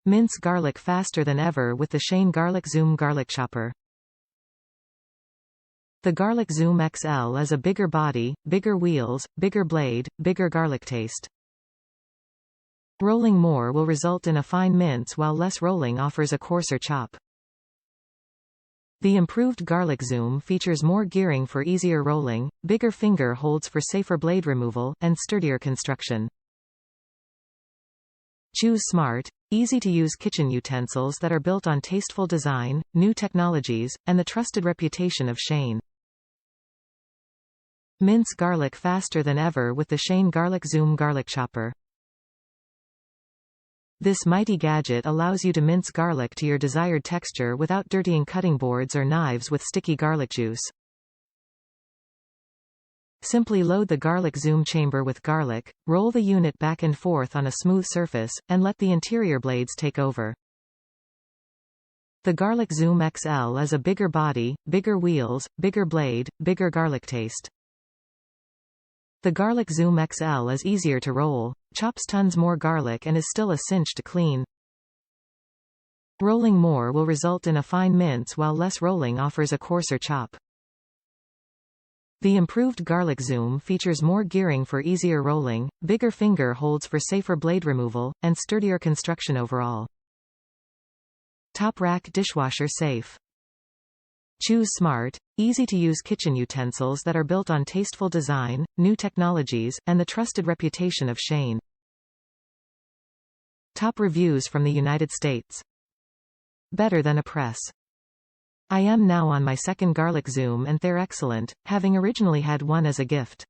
Mince garlic faster than ever with the GarlicZoom garlic chopper. The GarlicZoom XL is a bigger body, bigger wheels, bigger blade, bigger garlic taste. Rolling more will result in a fine mince while less rolling offers a coarser chop. The improved GarlicZoom features more gearing for easier rolling, bigger finger holds for safer blade removal, and sturdier construction. Choose smart, easy-to-use kitchen utensils that are built on tasteful design, new technologies, and the trusted reputation of Shane. Mince garlic faster than ever with the GarlicZoom garlic chopper. This mighty gadget allows you to mince garlic to your desired texture without dirtying cutting boards or knives with sticky garlic juice. Simply load the GarlicZoom chamber with garlic, roll the unit back and forth on a smooth surface, and let the interior blades take over. The GarlicZoom XL is a bigger body, bigger wheels, bigger blade, bigger garlic taste. The GarlicZoom XL is easier to roll, chops tons more garlic and is still a cinch to clean. Rolling more will result in a fine mince while less rolling offers a coarser chop. The improved GarlicZoom features more gearing for easier rolling, bigger finger holds for safer blade removal, and sturdier construction overall. Top rack dishwasher safe. Choose smart, easy-to-use kitchen utensils that are built on tasteful design, new technologies, and the trusted reputation of Shane. Top reviews from the United States. Better than a press. I am now on my second GarlicZoom and they're excellent, having originally had one as a gift.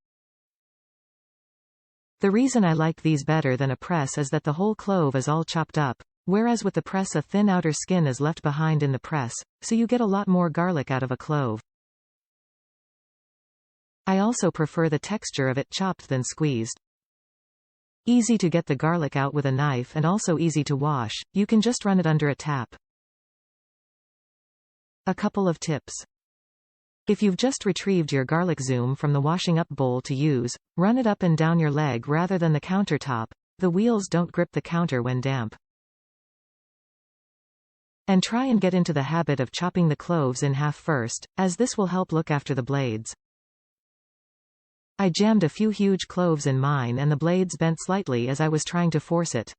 The reason I like these better than a press is that the whole clove is all chopped up, whereas with the press a thin outer skin is left behind in the press, so you get a lot more garlic out of a clove. I also prefer the texture of it chopped than squeezed. Easy to get the garlic out with a knife and also easy to wash, you can just run it under a tap. A couple of tips. If you've just retrieved your GarlicZoom from the washing up bowl to use, run it up and down your leg rather than the countertop. The wheels don't grip the counter when damp. And try and get into the habit of chopping the cloves in half first, as this will help look after the blades. I jammed a few huge cloves in mine and the blades bent slightly as I was trying to force it.